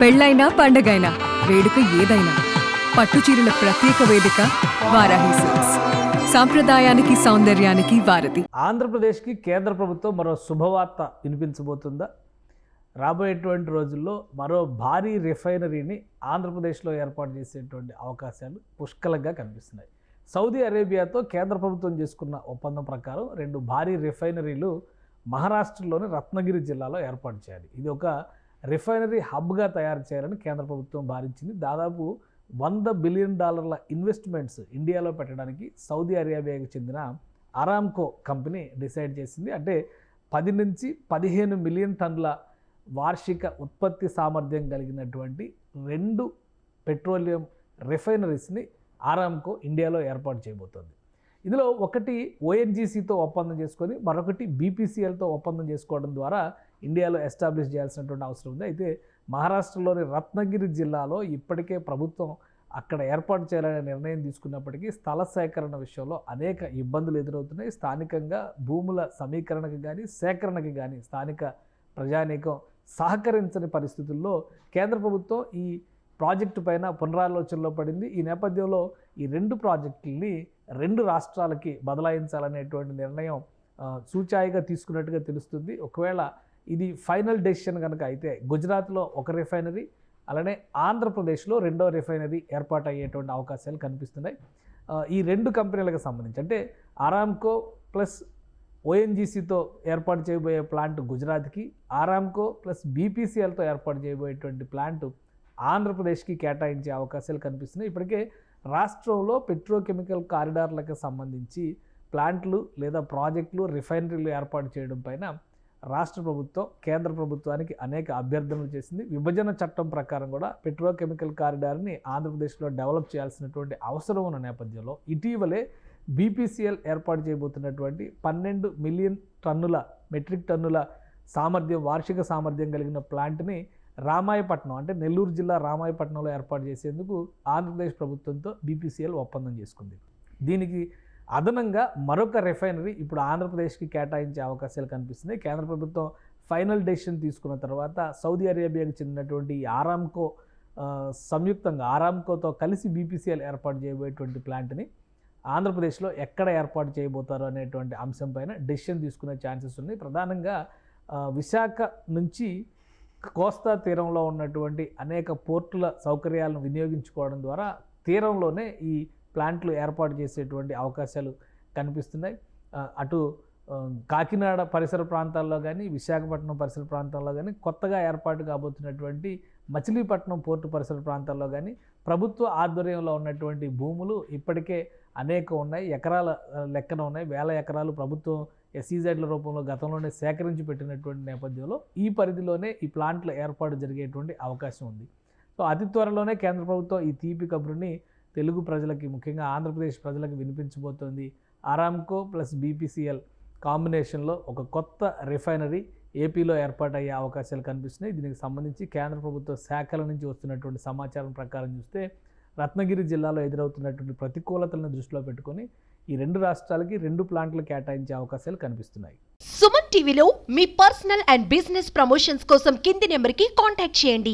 పెళ్ళైనా పండగైనా వేడుక ఏదైనా పట్టుచీరల ప్రత్యేక వేదిక వారాహి సిల్క్స్. సాంప్రదాయానికి సౌందర్యానికి వారధి. ఆంధ్రప్రదేశ్కి కేంద్ర ప్రభుత్వం మరో శుభవార్త వినిపించబోతుందా? రాబోయేటువంటి రోజుల్లో మరో భారీ రిఫైనరీని ఆంధ్రప్రదేశ్లో ఏర్పాటు చేసేటువంటి అవకాశాలు పుష్కలంగా కనిపిస్తున్నాయి. సౌదీ అరేబియాతో కేంద్ర ప్రభుత్వం చేసుకున్న ఒప్పందం ప్రకారం 2 భారీ రిఫైనరీలు మహారాష్ట్రలోని రత్నగిరి జిల్లాలో ఏర్పాటు చేయాలి. ఇది ఒక రిఫైనరీ హబ్గా తయారు చేయాలని కేంద్ర ప్రభుత్వం భావించింది. దాదాపు $100 బిలియన్ ఇన్వెస్ట్మెంట్స్ ఇండియాలో పెట్టడానికి సౌదీ అరేబియాకు చెందిన అరామ్కో కంపెనీ డిసైడ్ చేసింది. అంటే 10 నుంచి 15 మిలియన్ టన్నుల వార్షిక ఉత్పత్తి సామర్థ్యం కలిగినటువంటి 2 పెట్రోలియం రిఫైనరీస్ని అరామ్కో ఇండియాలో ఏర్పాటు చేయబోతోంది. ఇందులో ఒకటి ఓఎన్జీసీతో ఒప్పందం చేసుకొని మరొకటి బీపీసీఎల్తో ఒప్పందం చేసుకోవడం ద్వారా ఇండియాలో ఎస్టాబ్లిష్ చేయాల్సినటువంటి అవసరం ఉంది. అయితే మహారాష్ట్రలోని రత్నగిరి జిల్లాలో ఇప్పటికే ప్రభుత్వం అక్కడ ఏర్పాటు చేయాలనే నిర్ణయం తీసుకున్నప్పటికీ స్థల సేకరణ విషయంలో అనేక ఇబ్బందులు ఎదురవుతున్నాయి. స్థానికంగా భూముల సమీకరణకి కానీ సేకరణకి కానీ స్థానిక ప్రజానీకం సహకరించని పరిస్థితుల్లో కేంద్ర ప్రభుత్వం ఈ ప్రాజెక్టు పైన పునరాలోచనలో పడింది. ఈ నేపథ్యంలో ఈ 2 ప్రాజెక్టుల్ని 2 రాష్ట్రాలకి బదలాయించాలనేటువంటి నిర్ణయం సూచాయిగా తీసుకున్నట్టుగా తెలుస్తుంది. ఒకవేళ ఇది ఫైనల్ డెసిషన్ కనుక అయితే గుజరాత్లో ఒక రిఫైనరీ, అలానే ఆంధ్రప్రదేశ్లో 2వ రిఫైనరీ ఏర్పాటు అయ్యేటువంటి అవకాశాలు కనిపిస్తున్నాయి. ఈ 2 కంపెనీలకు సంబంధించి అంటే అరామ్కో ప్లస్ ఓఎన్జీసీతో ఏర్పాటు చేయబోయే ప్లాంట్ గుజరాత్కి, అరామ్కో ప్లస్ బీపీసీఎల్తో ఏర్పాటు చేయబోయేటువంటి ప్లాంట్ ఆంధ్రప్రదేశ్కి కేటాయించే అవకాశాలు కనిపిస్తున్నాయి. ఇప్పటికే రాష్ట్రంలో పెట్రోకెమికల్ కారిడార్లకు సంబంధించి ప్లాంట్లు లేదా ప్రాజెక్టులు రిఫైనరీలు ఏర్పాటు చేయడం పైన రాష్ట్ర ప్రభుత్వం కేంద్ర ప్రభుత్వానికి అనేక అభ్యర్థనలు చేసింది. విభజన చట్టం ప్రకారం కూడా పెట్రోకెమికల్ కారిడార్ని ఆంధ్రప్రదేశ్లో డెవలప్ చేయాల్సినటువంటి అవసరం ఉన్న నేపథ్యంలో ఇటీవలే బీపీసీఎల్ ఏర్పాటు చేయబోతున్నటువంటి 12 మిలియన్ మెట్రిక్ టన్నుల సామర్థ్యం వార్షిక సామర్థ్యం కలిగిన ప్లాంట్ని రామాయపట్నం అంటే నెల్లూరు జిల్లా రామాయపట్నంలో ఏర్పాటు చేసేందుకు ఆంధ్రప్రదేశ్ ప్రభుత్వంతో బీపీసీఎల్ ఒప్పందం చేసుకుంది. దీనికి అదనంగా మరొక రిఫైనరీ ఇప్పుడు ఆంధ్రప్రదేశ్కి కేటాయించే అవకాశాలు కనిపిస్తున్నాయి. కేంద్ర ప్రభుత్వం ఫైనల్ డెసిషన్ తీసుకున్న తర్వాత సౌదీ అరేబియాకి చెందినటువంటి అరామ్కో సంయుక్తంగా అరామ్కోతో కలిసి బీపీసీఎల్ ఏర్పాటు చేయబోయేటువంటి ప్లాంట్ని ఆంధ్రప్రదేశ్లో ఎక్కడ ఏర్పాటు చేయబోతారు అనేటువంటి అంశం పైన డెసిషన్ తీసుకునే ఛాన్సెస్ ఉన్నాయి. ప్రధానంగా విశాఖ నుంచి కోస్తా తీరంలో ఉన్నటువంటి అనేక పోర్టుల సౌకర్యాలను వినియోగించుకోవడం ద్వారా తీరంలోనే ఈ ప్లాంట్లు ఏర్పాటు చేసేటువంటి అవకాశాలు కనిపిస్తున్నాయి. అటు కాకినాడ పరిసర ప్రాంతాల్లో కానీ విశాఖపట్నం పరిసర ప్రాంతాల్లో కానీ కొత్తగా ఏర్పాటు కాబోతున్నటువంటి మచిలీపట్నం పోర్టు పరిసర ప్రాంతాల్లో కానీ ప్రభుత్వ ఆధ్వర్యంలో ఉన్నటువంటి భూములు ఇప్పటికే అనేక ఉన్నాయి. ఎకరాల లెక్కన ఉన్నాయి. వేల ఎకరాలు ప్రభుత్వం ఎస్ఈజెడ్ల రూపంలో గతంలోనే సేకరించి పెట్టినటువంటి నేపథ్యంలో ఈ పరిధిలోనే ఈ ప్లాంట్ల ఏర్పాటు జరిగేటువంటి అవకాశం ఉంది. సో అతి త్వరలోనే కేంద్ర ప్రభుత్వం ఈ తీపి కబురుని తెలుగు ప్రజలకి ముఖ్యంగా ఆంధ్రప్రదేశ్ ప్రజలకు వినిపించబోతోంది. అరామ్కో ప్లస్ బీపీసీఎల్ కాంబినేషన్లో ఒక కొత్త రిఫైనరీ ఏపీలో ఏర్పాటయ్యే అవకాశాలు కనిపిస్తున్నాయి. దీనికి సంబంధించి కేంద్ర ప్రభుత్వ శాఖల నుంచి వస్తున్నటువంటి సమాచారం ప్రకారం చూస్తే రత్నగిరి జిల్లాలో ఎదురవుతున్నటువంటి ప్రతికూలతలను దృష్టిలో పెట్టుకొని ఈ 2 రాష్ట్రాలకి 2 ప్లాంట్లు కేటాయించే అవకాశాలు కనిపిస్తున్నాయి. సుమన్ టీవీలో మీ పర్సనల్ అండ్ బిజినెస్ ప్రమోషన్స్ కోసం కింది నెంబర్కి కాంటాక్ట్ చేయండి.